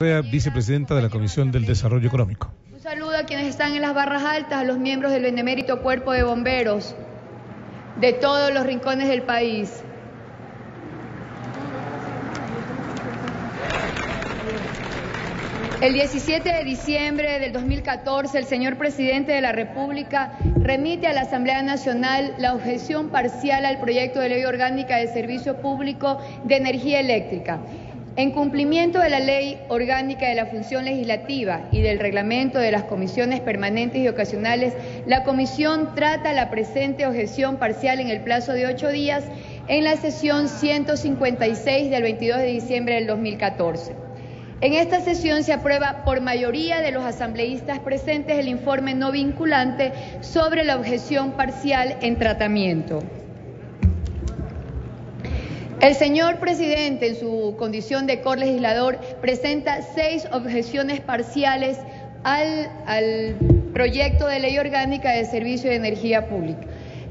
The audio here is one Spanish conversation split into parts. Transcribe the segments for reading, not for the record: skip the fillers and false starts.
Vicepresidenta de la Comisión del Desarrollo Económico. Un saludo a quienes están en las barras altas, a los miembros del benemérito Cuerpo de Bomberos de todos los rincones del país. El 17 de diciembre del 2014, el señor Presidente de la República remite a la Asamblea Nacional la objeción parcial al proyecto de Ley Orgánica de Servicio Público de Energía Eléctrica. En cumplimiento de la Ley Orgánica de la Función Legislativa y del Reglamento de las Comisiones Permanentes y Ocasionales, la Comisión trata la presente objeción parcial en el plazo de 8 días en la sesión 156 del 22 de diciembre del 2014. En esta sesión se aprueba por mayoría de los asambleístas presentes el informe no vinculante sobre la objeción parcial en tratamiento. El señor presidente, en su condición de colegislador, presenta 6 objeciones parciales al proyecto de Ley Orgánica de Servicio de Energía Pública.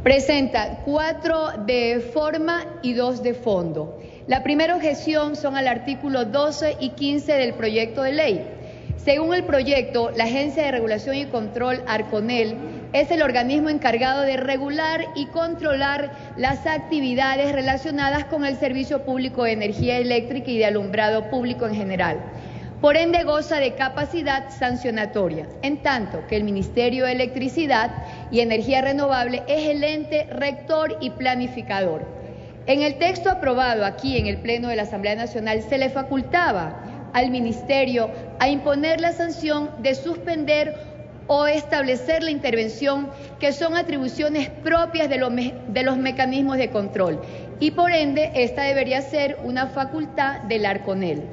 Presenta 4 de forma y 2 de fondo. La primera objeción son al artículo 12 y 15 del proyecto de ley. Según el proyecto, la Agencia de Regulación y Control, ARCONEL, es el organismo encargado de regular y controlar las actividades relacionadas con el servicio público de energía eléctrica y de alumbrado público en general. Por ende, goza de capacidad sancionatoria, en tanto que el Ministerio de Electricidad y Energía Renovable es el ente rector y planificador. En el texto aprobado aquí en el Pleno de la Asamblea Nacional se le facultaba al Ministerio a imponer la sanción de suspender o establecer la intervención, que son atribuciones propias de los mecanismos de control, y por ende esta debería ser una facultad del ARCONEL.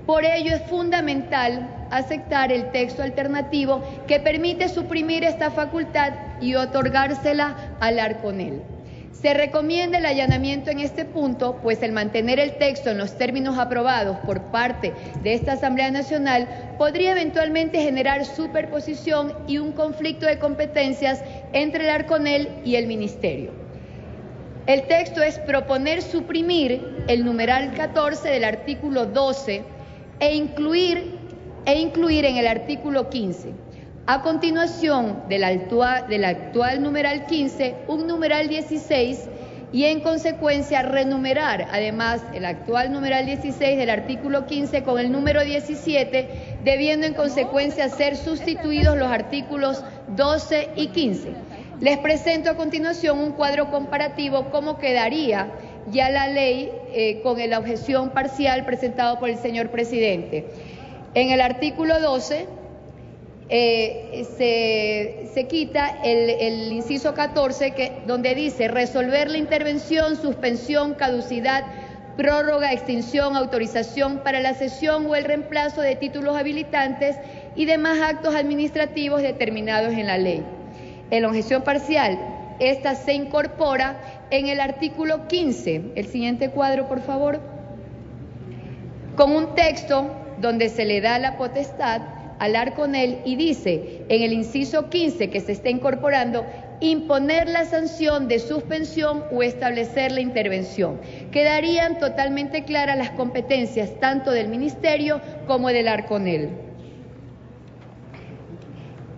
Por ello es fundamental aceptar el texto alternativo que permite suprimir esta facultad y otorgársela al ARCONEL. Se recomienda el allanamiento en este punto, pues el mantener el texto en los términos aprobados por parte de esta Asamblea Nacional podría eventualmente generar superposición y un conflicto de competencias entre el ARCONEL y el Ministerio. El texto es proponer suprimir el numeral 14 del artículo 12 e incluir en el artículo 15. A continuación del actual numeral 15, un numeral 16 y en consecuencia renumerar además el actual numeral 16 del artículo 15 con el número 17, debiendo en consecuencia ser sustituidos los artículos 12 y 15. Les presento a continuación un cuadro comparativo cómo quedaría ya la ley con la objeción parcial presentado por el señor presidente. En el artículo 12, se quita el inciso 14 donde dice resolver la intervención, suspensión, caducidad, prórroga, extinción, autorización para la cesión o el reemplazo de títulos habilitantes y demás actos administrativos determinados en la ley. En la objeción parcial, esta se incorpora en el artículo 15. El siguiente cuadro, por favor. Con un texto donde se le da la potestad al ARCONEL y dice en el inciso 15 que se está incorporando imponer la sanción de suspensión o establecer la intervención. Quedarían totalmente claras las competencias tanto del Ministerio como del ARCONEL.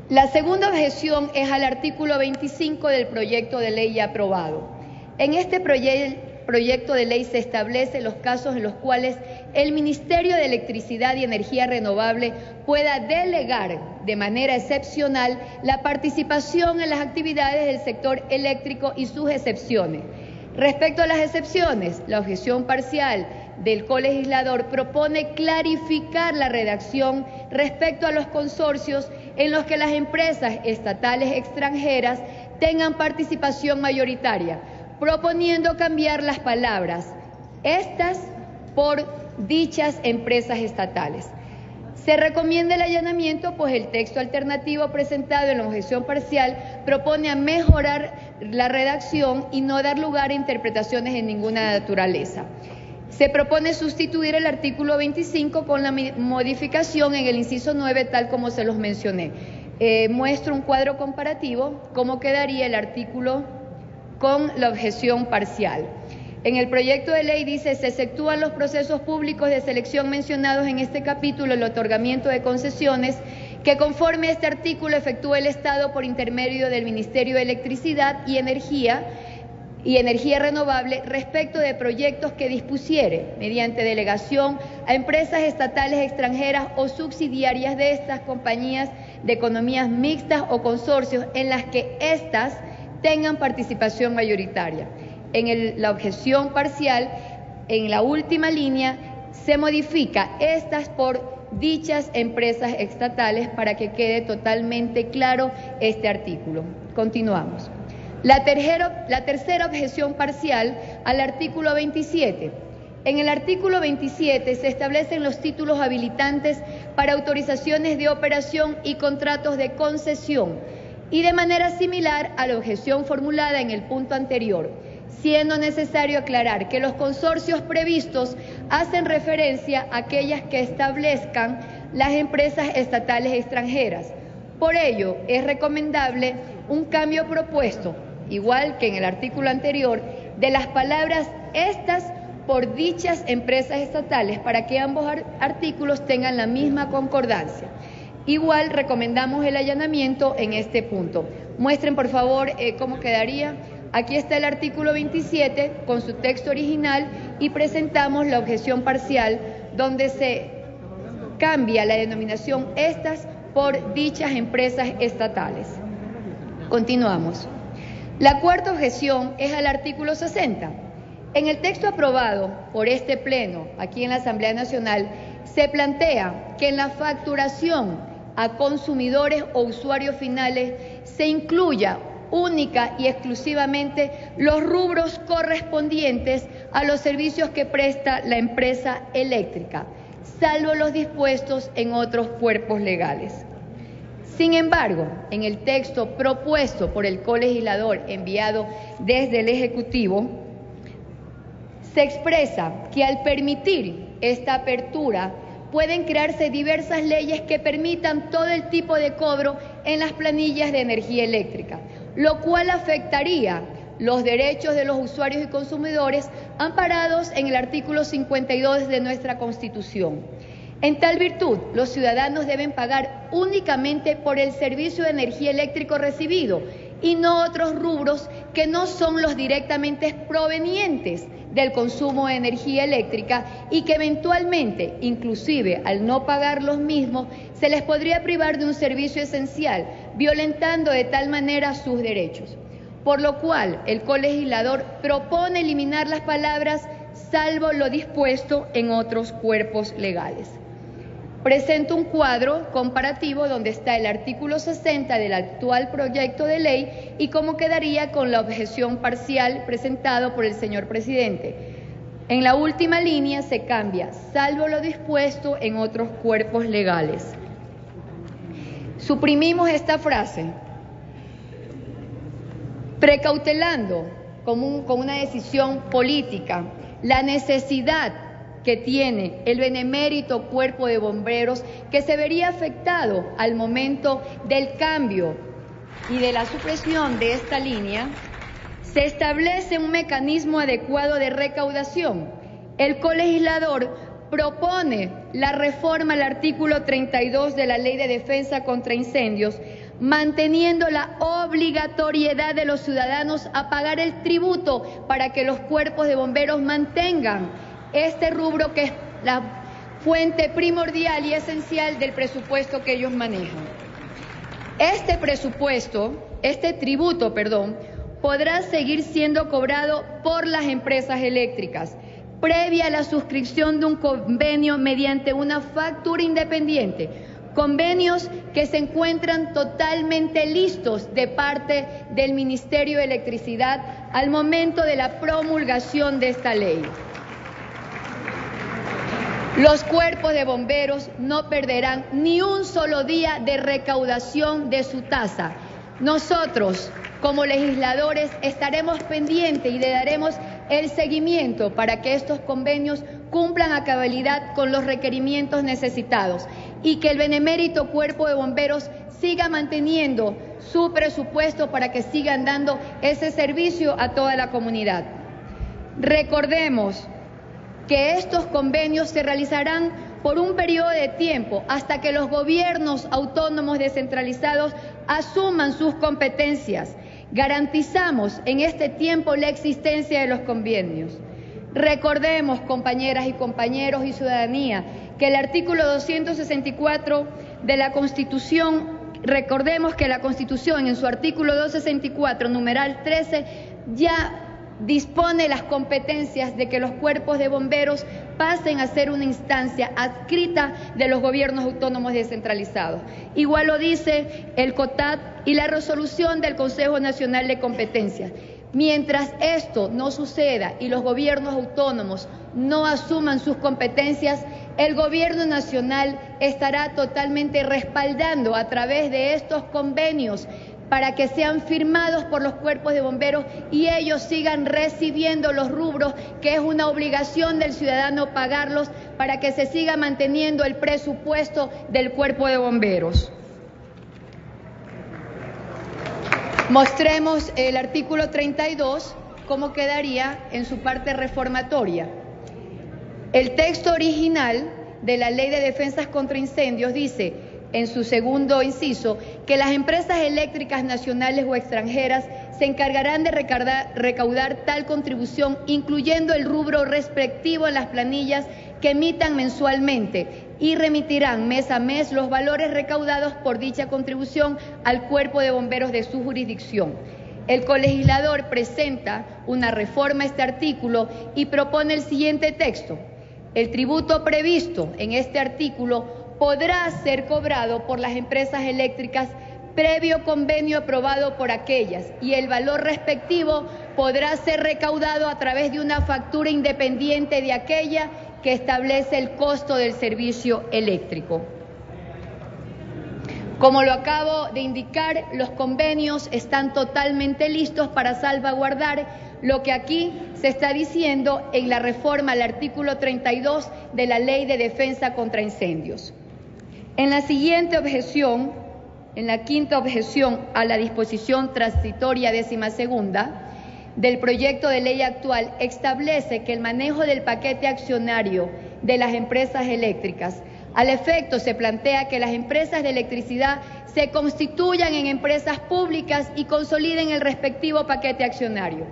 La segunda objeción es al artículo 25 del proyecto de ley ya aprobado. En este proyecto de ley se establecen los casos en los cuales el Ministerio de Electricidad y Energía Renovable pueda delegar de manera excepcional la participación en las actividades del sector eléctrico y sus excepciones. Respecto a las excepciones, la objeción parcial del colegislador propone clarificar la redacción respecto a los consorcios en los que las empresas estatales extranjeras tengan participación mayoritaria, proponiendo cambiar las palabras estas por dichas empresas estatales. Se recomienda el allanamiento, pues el texto alternativo presentado en la objeción parcial propone a mejorar la redacción y no dar lugar a interpretaciones de ninguna naturaleza. Se propone sustituir el artículo 25 con la modificación en el inciso 9, tal como se los mencioné. Muestro un cuadro comparativo, cómo quedaría el artículo con la objeción parcial. En el proyecto de ley dice: se efectúan los procesos públicos de selección mencionados en este capítulo, el otorgamiento de concesiones, que conforme a este artículo efectúa el Estado por intermedio del Ministerio de Electricidad y Energía Renovable respecto de proyectos que dispusiere, mediante delegación, a empresas estatales extranjeras o subsidiarias de estas compañías de economías mixtas o consorcios en las que éstas tengan participación mayoritaria. En la objeción parcial, en la última línea, se modifica estas por dichas empresas estatales para que quede totalmente claro este artículo. Continuamos. La tercera objeción parcial al artículo 27. En el artículo 27 se establecen los títulos habilitantes para autorizaciones de operación y contratos de concesión, y de manera similar a la objeción formulada en el punto anterior, siendo necesario aclarar que los consorcios previstos hacen referencia a aquellas que establezcan las empresas estatales extranjeras. Por ello, es recomendable un cambio propuesto, igual que en el artículo anterior, de las palabras estas por dichas empresas estatales para que ambos artículos tengan la misma concordancia. Igual recomendamos el allanamiento en este punto. Muestren, por favor, cómo quedaría. Aquí está el artículo 27 con su texto original y presentamos la objeción parcial donde se cambia la denominación estas por dichas empresas estatales. Continuamos. La cuarta objeción es al artículo 60. En el texto aprobado por este Pleno, aquí en la Asamblea Nacional, se plantea que en la facturación a consumidores o usuarios finales se incluya única y exclusivamente los rubros correspondientes a los servicios que presta la empresa eléctrica, salvo los dispuestos en otros cuerpos legales. Sin embargo, en el texto propuesto por el colegislador enviado desde el Ejecutivo, se expresa que al permitir esta apertura pueden crearse diversas leyes que permitan todo el tipo de cobro en las planillas de energía eléctrica, lo cual afectaría los derechos de los usuarios y consumidores amparados en el artículo 52 de nuestra Constitución. En tal virtud, los ciudadanos deben pagar únicamente por el servicio de energía eléctrica recibido y no otros rubros que no son los directamente provenientes del consumo de energía eléctrica y que eventualmente, inclusive al no pagar los mismos, se les podría privar de un servicio esencial, violentando de tal manera sus derechos. Por lo cual, el colegislador propone eliminar las palabras salvo lo dispuesto en otros cuerpos legales. Presento un cuadro comparativo donde está el artículo 60 del actual proyecto de ley y cómo quedaría con la objeción parcial presentado por el señor presidente. En la última línea se cambia, salvo lo dispuesto en otros cuerpos legales. Suprimimos esta frase, precautelando con una decisión política la necesidad que tiene el benemérito cuerpo de bomberos, que se vería afectado al momento del cambio y de la supresión de esta línea. Se establece un mecanismo adecuado de recaudación. El colegislador propone la reforma al artículo 32 de la Ley de Defensa contra Incendios, manteniendo la obligatoriedad de los ciudadanos a pagar el tributo para que los cuerpos de bomberos mantengan este rubro que es la fuente primordial y esencial del presupuesto que ellos manejan. Este tributo, podrá seguir siendo cobrado por las empresas eléctricas, previa a la suscripción de un convenio mediante una factura independiente, convenios que se encuentran totalmente listos de parte del Ministerio de Electricidad al momento de la promulgación de esta ley. Los cuerpos de bomberos no perderán ni un solo día de recaudación de su tasa. Nosotros, como legisladores, estaremos pendientes y le daremos el seguimiento para que estos convenios cumplan a cabalidad con los requerimientos necesitados y que el benemérito cuerpo de bomberos siga manteniendo su presupuesto para que sigan dando ese servicio a toda la comunidad. Recordemos que estos convenios se realizarán por un periodo de tiempo hasta que los gobiernos autónomos descentralizados asuman sus competencias. Garantizamos en este tiempo la existencia de los convenios. Recordemos, compañeras y compañeros y ciudadanía, que el artículo 264 de la Constitución, recordemos que la Constitución en su artículo 264, numeral 13, ya dispone las competencias de que los cuerpos de bomberos pasen a ser una instancia adscrita de los gobiernos autónomos descentralizados. Igual lo dice el COTAD y la resolución del Consejo Nacional de Competencias. Mientras esto no suceda y los gobiernos autónomos no asuman sus competencias, el gobierno nacional estará totalmente respaldando a través de estos convenios para que sean firmados por los cuerpos de bomberos y ellos sigan recibiendo los rubros, que es una obligación del ciudadano pagarlos, para que se siga manteniendo el presupuesto del cuerpo de bomberos. Mostremos el artículo 32, cómo quedaría en su parte reformatoria. El texto original de la Ley de Defensas contra Incendios dice, en su segundo inciso, que las empresas eléctricas nacionales o extranjeras se encargarán de recaudar tal contribución, incluyendo el rubro respectivo en las planillas que emitan mensualmente, y remitirán mes a mes los valores recaudados por dicha contribución al cuerpo de bomberos de su jurisdicción. El colegislador presenta una reforma a este artículo y propone el siguiente texto. El tributo previsto en este artículo podrá ser cobrado por las empresas eléctricas previo convenio aprobado por aquellas, y el valor respectivo podrá ser recaudado a través de una factura independiente de aquella que establece el costo del servicio eléctrico. Como lo acabo de indicar, los convenios están totalmente listos para salvaguardar lo que aquí se está diciendo en la reforma al artículo 32 de la Ley de Defensa contra Incendios. En la siguiente objeción, en la quinta objeción a la disposición transitoria 12ª del proyecto de ley actual, establece que el manejo del paquete accionario de las empresas eléctricas, al efecto se plantea que las empresas de electricidad se constituyan en empresas públicas y consoliden el respectivo paquete accionario.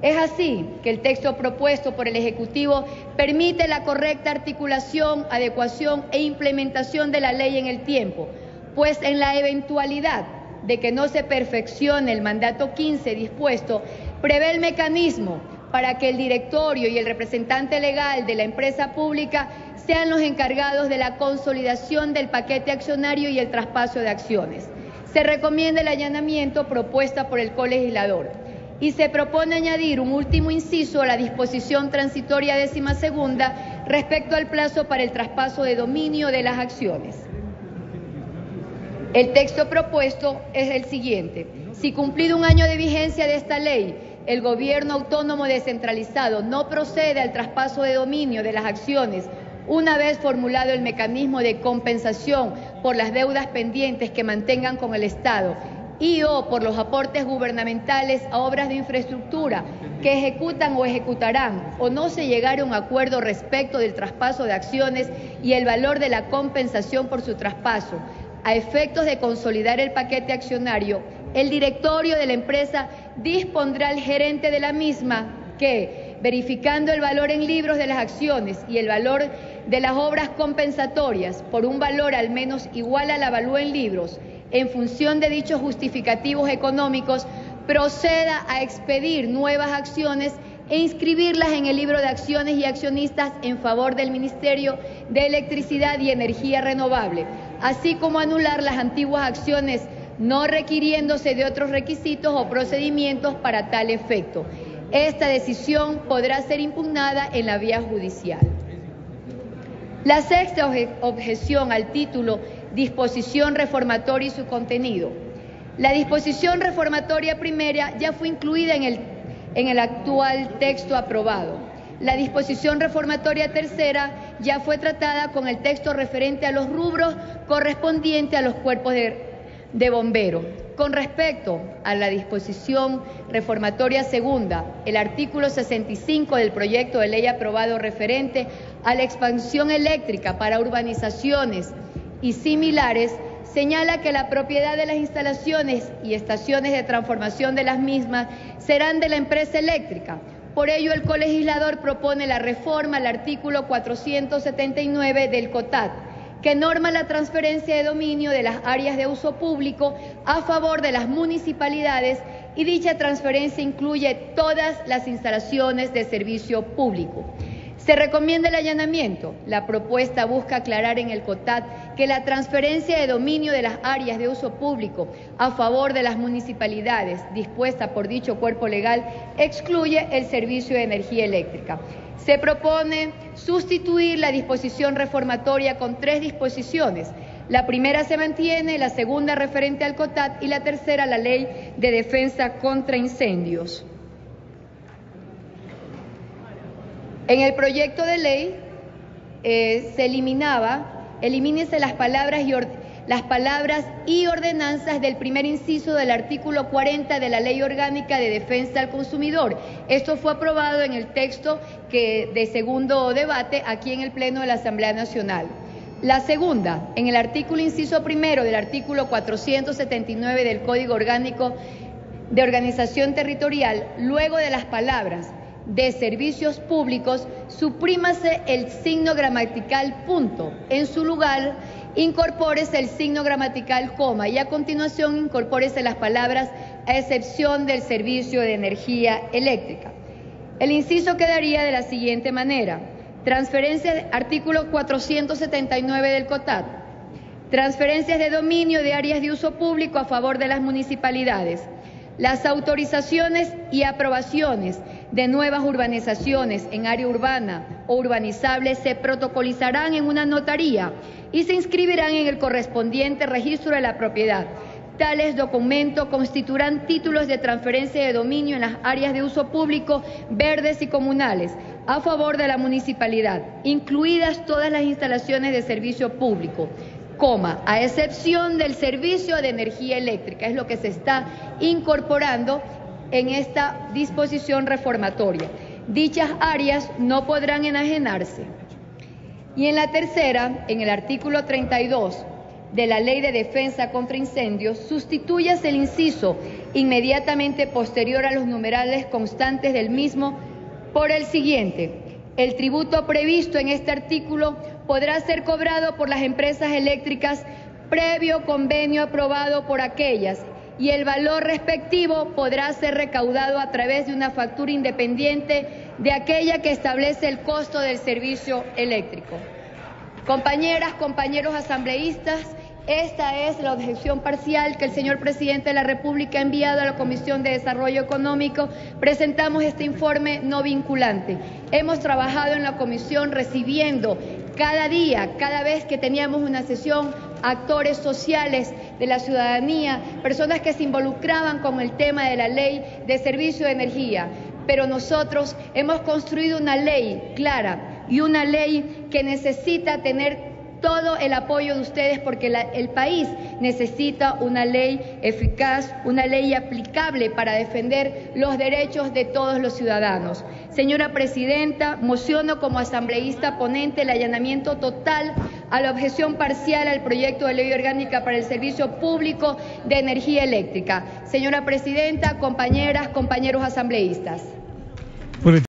Es así que el texto propuesto por el Ejecutivo permite la correcta articulación, adecuación e implementación de la ley en el tiempo, pues en la eventualidad de que no se perfeccione el mandato 15 dispuesto, prevé el mecanismo para que el directorio y el representante legal de la empresa pública sean los encargados de la consolidación del paquete accionario y el traspaso de acciones. Se recomienda el allanamiento propuesta por el colegislador y se propone añadir un último inciso a la disposición transitoria 12ª respecto al plazo para el traspaso de dominio de las acciones. El texto propuesto es el siguiente. Si cumplido un año de vigencia de esta ley, el gobierno autónomo descentralizado no procede al traspaso de dominio de las acciones, una vez formulado el mecanismo de compensación por las deudas pendientes que mantengan con el Estado y o por los aportes gubernamentales a obras de infraestructura que ejecutan o ejecutarán, o no se llegare a un acuerdo respecto del traspaso de acciones y el valor de la compensación por su traspaso, a efectos de consolidar el paquete accionario, el directorio de la empresa dispondrá al gerente de la misma que, verificando el valor en libros de las acciones y el valor de las obras compensatorias por un valor al menos igual al avalúo en libros, en función de dichos justificativos económicos, proceda a expedir nuevas acciones e inscribirlas en el libro de acciones y accionistas en favor del Ministerio de Electricidad y Energía Renovable, así como anular las antiguas acciones no requiriéndose de otros requisitos o procedimientos para tal efecto. Esta decisión podrá ser impugnada en la vía judicial. La sexta objeción al título Disposición reformatoria y su contenido. La disposición reformatoria primera ya fue incluida en el actual texto aprobado. La disposición reformatoria tercera ya fue tratada con el texto referente a los rubros correspondientes a los cuerpos de bomberos. Con respecto a la disposición reformatoria segunda, el artículo 65 del proyecto de ley aprobado referente a la expansión eléctrica para urbanizaciones y similares señala que la propiedad de las instalaciones y estaciones de transformación de las mismas serán de la empresa eléctrica. Por ello, el colegislador propone la reforma al artículo 479 del COTAT, que norma la transferencia de dominio de las áreas de uso público a favor de las municipalidades, y dicha transferencia incluye todas las instalaciones de servicio público. Se recomienda el allanamiento. La propuesta busca aclarar en el COTAT que la transferencia de dominio de las áreas de uso público a favor de las municipalidades dispuesta por dicho cuerpo legal excluye el servicio de energía eléctrica. Se propone sustituir la disposición reformatoria con 3 disposiciones. La primera se mantiene, la segunda referente al COTAT y la tercera la Ley de Defensa contra Incendios. En el proyecto de ley elimínese las palabras y ordenanzas del primer inciso del artículo 40 de la Ley Orgánica de Defensa al Consumidor. Esto fue aprobado en el texto de segundo debate aquí en el Pleno de la Asamblea Nacional. La segunda, en el artículo inciso primero del artículo 479 del Código Orgánico de Organización Territorial, luego de las palabras de servicios públicos, suprímase el signo gramatical punto. En su lugar, incorpórese el signo gramatical coma y a continuación incorpórese las palabras a excepción del servicio de energía eléctrica. El inciso quedaría de la siguiente manera: transferencias, artículo 479 del COTAT, transferencias de dominio de áreas de uso público a favor de las municipalidades. Las autorizaciones y aprobaciones de nuevas urbanizaciones en área urbana o urbanizable se protocolizarán en una notaría y se inscribirán en el correspondiente registro de la propiedad. Tales documentos constituirán títulos de transferencia de dominio en las áreas de uso público verdes y comunales a favor de la municipalidad, incluidas todas las instalaciones de servicio público, a excepción del servicio de energía eléctrica. Es lo que se está incorporando en esta disposición reformatoria. Dichas áreas no podrán enajenarse. Y en la tercera, en el artículo 32 de la Ley de Defensa contra Incendios, sustituyase el inciso inmediatamente posterior a los numerales constantes del mismo por el siguiente: el tributo previsto en este artículo podrá ser cobrado por las empresas eléctricas previo convenio aprobado por aquellas, y el valor respectivo podrá ser recaudado a través de una factura independiente de aquella que establece el costo del servicio eléctrico. Compañeras, compañeros asambleístas, esta es la objeción parcial que el señor presidente de la República ha enviado a la Comisión de Desarrollo Económico. Presentamos este informe no vinculante. Hemos trabajado en la comisión recibiendo cada día, cada vez que teníamos una sesión, actores sociales de la ciudadanía, personas que se involucraban con el tema de la ley de servicio de energía. Pero nosotros hemos construido una ley clara y una ley que necesita tener todo el apoyo de ustedes, porque el país necesita una ley eficaz, una ley aplicable para defender los derechos de todos los ciudadanos. Señora Presidenta, mociono como asambleísta ponente el allanamiento total a la objeción parcial al proyecto de ley orgánica para el servicio público de energía eléctrica. Señora Presidenta, compañeras, compañeros asambleístas.